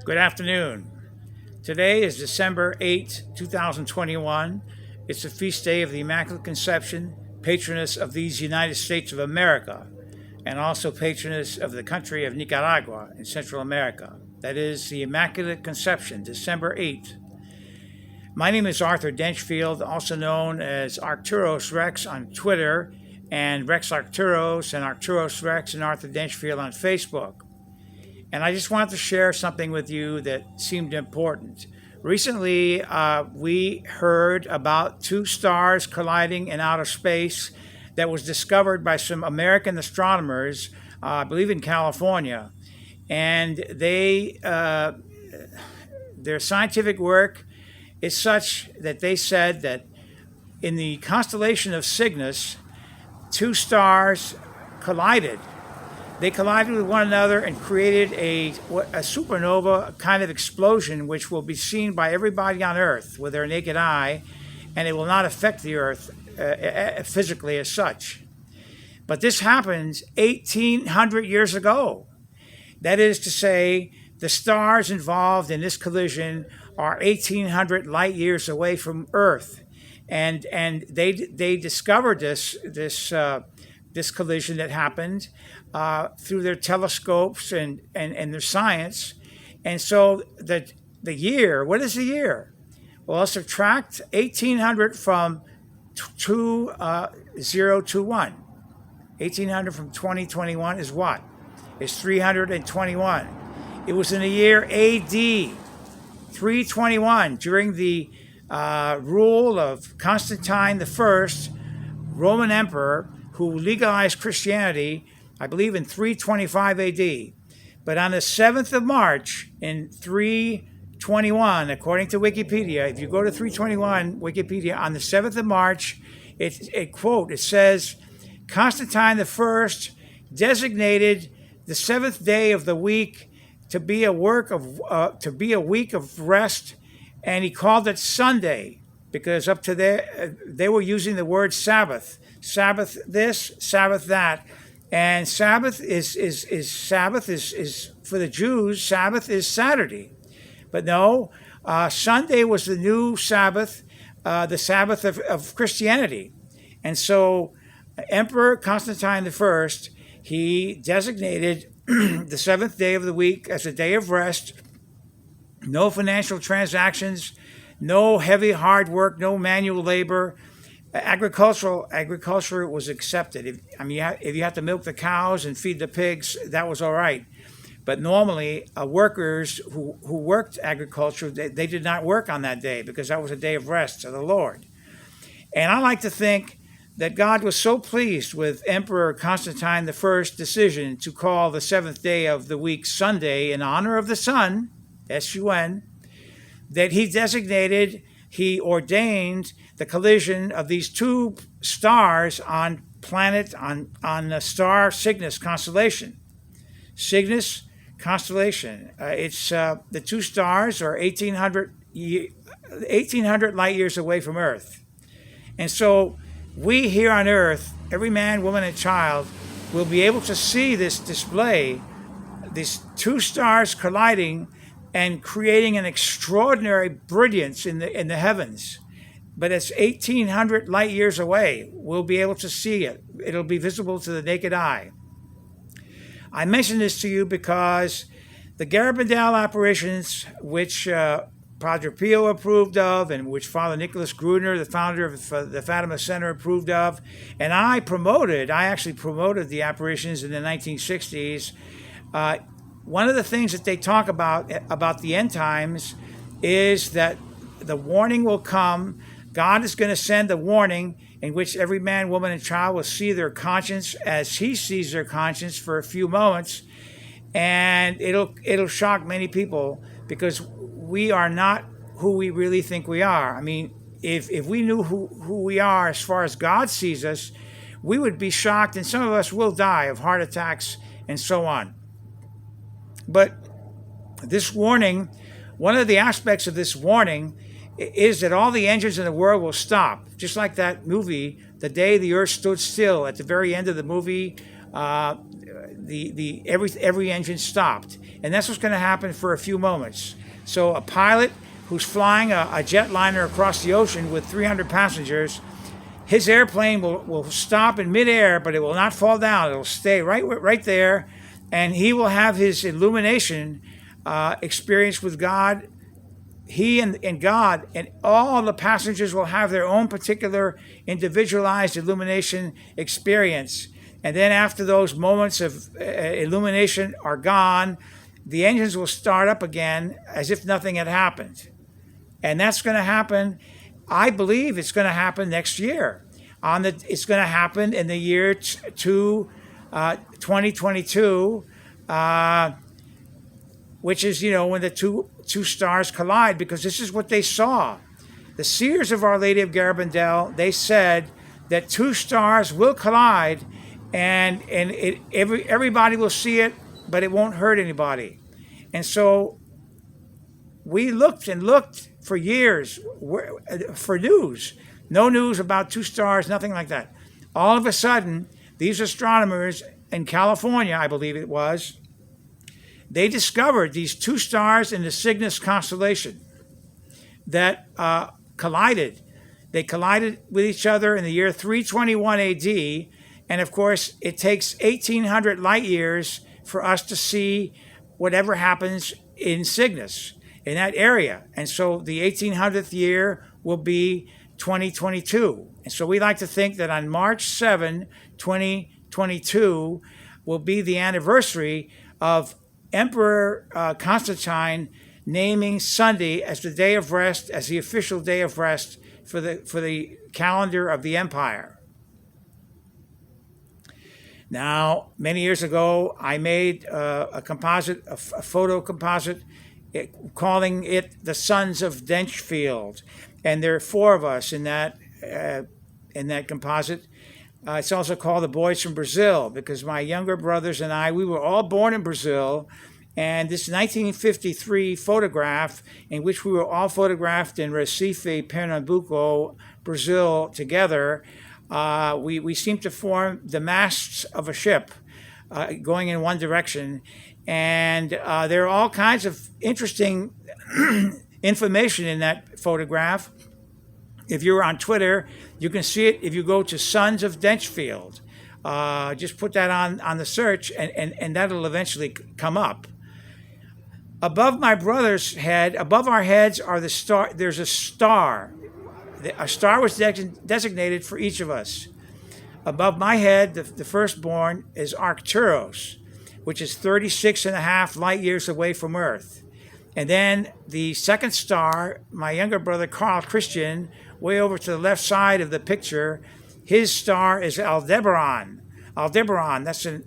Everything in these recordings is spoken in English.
Good afternoon. Today is December 8th, 2021. It's the feast day of the Immaculate Conception, patroness of these United States of America, and also patroness of the country of Nicaragua in Central America. That is the Immaculate Conception, December 8th. My name is Arthur Denchfield, also known as Arcturus Rex on Twitter, and Rex Arcturus and Arcturus Rex and Arthur Denchfield on Facebook. And I just wanted to share something with you that seemed important. Recently, we heard about two stars colliding in outer space that was discovered by some American astronomers, I believe in California. And their scientific work is such that they said that in the constellation of Cygnus, two stars collided. They collided with one another and created a supernova kind of explosion, which will be seen by everybody on Earth with their naked eye, and it will not affect the Earth physically as such. But this happens 1,800 years ago. That is to say, the stars involved in this collision are 1,800 light years away from Earth, and they discovered this collision that happened through their telescopes and their science. And so the year, what is the year? Well, subtract 1,800 from 2021. 1,800 from 2021 is what? It's 321. It was in the year AD 321 during the rule of Constantine I, Roman emperor, who legalized Christianity, I believe in 325 AD. But on the 7th of March in 321, according to Wikipedia, if you go to 321 Wikipedia, on the 7th of March, it says, Constantine I designated the seventh day of the week to be a week of rest, and he called it Sunday, because up to there they were using the word Sabbath. Sabbath this, Sabbath that, and Sabbath is for the Jews. Sabbath is Saturday, but no, Sunday was the new Sabbath, the Sabbath of Christianity, and so Emperor Constantine I, he designated the seventh day of the week as a day of rest. No financial transactions, no heavy hard work, no manual labor. Agriculture was accepted. If you had to milk the cows and feed the pigs, that was all right. But normally, workers who worked agriculture, they did not work on that day because that was a day of rest to the Lord. And I like to think that God was so pleased with Emperor Constantine I's decision to call the seventh day of the week Sunday in honor of the sun, S-U-N, that he ordained the collision of these two stars on the star Cygnus constellation. Cygnus constellation. It's the two stars are 1,800 light years away from Earth. And so we here on Earth, every man, woman, and child, will be able to see this display, these two stars colliding and creating an extraordinary brilliance in the heavens. But it's 1,800 light years away. We'll be able to see it. It'll be visible to the naked eye. I mention this to you because the Garabandal apparitions, which Padre Pio approved of, and which Father Nicholas Gruner, the founder of the Fatima Center, approved of, and I actually promoted the apparitions in the 1960s. One of the things that they talk about the end times is that the warning will come. God is going to send a warning in which every man, woman, and child will see their conscience as he sees their conscience for a few moments, and it'll shock many people because we are not who we really think we are. I mean, if we knew who we are as far as God sees us, we would be shocked, and some of us will die of heart attacks and so on. But this warning, one of the aspects of this warning is that all the engines in the world will stop. Just like that movie, The Day the Earth Stood Still. At the very end of the movie, every engine stopped, and that's what's going to happen for a few moments. So a pilot who's flying a jetliner across the ocean with 300 passengers, his airplane will stop in midair, but it will not fall down. It will stay right there, and he will have his illumination experience with God. He and God, and all the passengers will have their own particular individualized illumination experience. And then after those moments of illumination are gone, the engines will start up again as if nothing had happened. And that's going to happen, I believe it's going to happen next year. It's going to happen in the year 2022, which is, when the two stars collide, because this is what they saw. The seers of Our Lady of Garabandal, they said that two stars will collide, and everybody will see it, but it won't hurt anybody. And so we looked and looked for years for news. No news about two stars, nothing like that. All of a sudden, these astronomers in California, I believe it was, they discovered these two stars in the Cygnus constellation that collided. They collided with each other in the year 321 AD, and of course, it takes 1,800 light years for us to see whatever happens in Cygnus, in that area. And so the 1800th year will be 2022. And so we like to think that on March 7, 2022 will be the anniversary of Emperor Constantine naming Sunday as the day of rest, as the official day of rest for the calendar of the empire. Now, many years ago, I made a photo composite, calling it the Sons of Denchfield, and there are 4 of us in that composite. It's also called the Boys from Brazil, because my younger brothers and I, we were all born in Brazil, and this 1953 photograph, in which we were all photographed in Recife, Pernambuco, Brazil, together, we seem to form the masts of a ship going in one direction. And there are all kinds of interesting information in that photograph. If you're on Twitter, you can see it if you go to Sons of Denchfield. Just put that on the search, and that'll eventually come up. Above my brother's head, above our heads, are the star. There's a star. A star was designated for each of us. Above my head, the firstborn is Arcturus, which is 36.5 light years away from Earth. And then the second star, my younger brother Carl Christian, way over to the left side of the picture, his star is Aldebaran. Aldebaran. That's in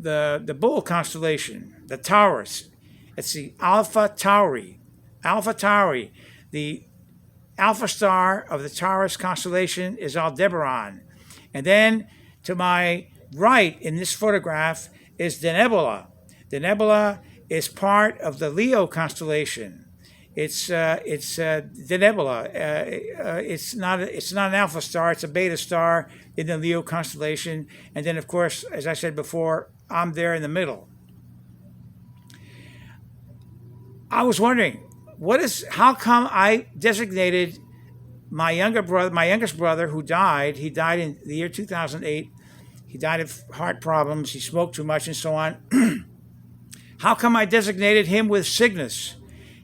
the Bull constellation, the Taurus. It's the Alpha Tauri. Alpha Tauri. The alpha star of the Taurus constellation is Aldebaran. And then to my right in this photograph is Denebola. Denebola is part of the Leo constellation. It's Denebola. It's not an alpha star. It's a beta star in the Leo constellation. And then, of course, as I said before, I'm there in the middle. I was wondering, how come I designated my youngest brother, who died. He died in the year 2008. He died of heart problems. He smoked too much and so on. How come I designated him with Cygnus?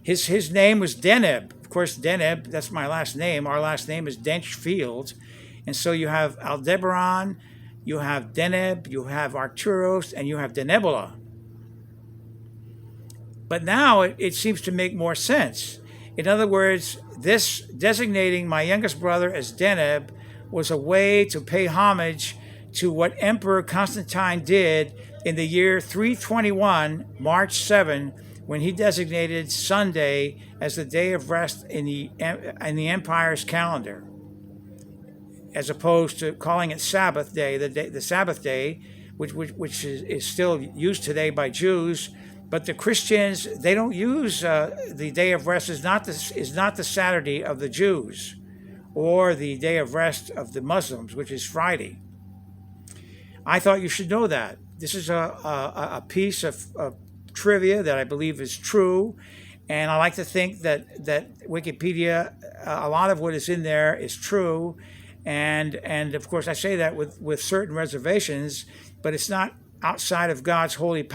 His name was Deneb. Of course, Deneb, that's my last name. Our last name is Denchfield. And so you have Aldebaran, you have Deneb, you have Arcturus, and you have Denebola. But now it seems to make more sense. In other words, this designating my youngest brother as Deneb was a way to pay homage to what Emperor Constantine did in the year 321, March 7, when he designated Sunday as the day of rest in the empire's calendar, as opposed to calling it Sabbath day, the Sabbath day, which is still used today by Jews. But the Christians, they don't use the day of rest is not the Saturday of the Jews, or the day of rest of the Muslims, which is Friday. I thought you should know that. This is a piece of trivia that I believe is true, and I like to think that Wikipedia, a lot of what is in there is true, and of course I say that with certain reservations, but it's not outside of God's holy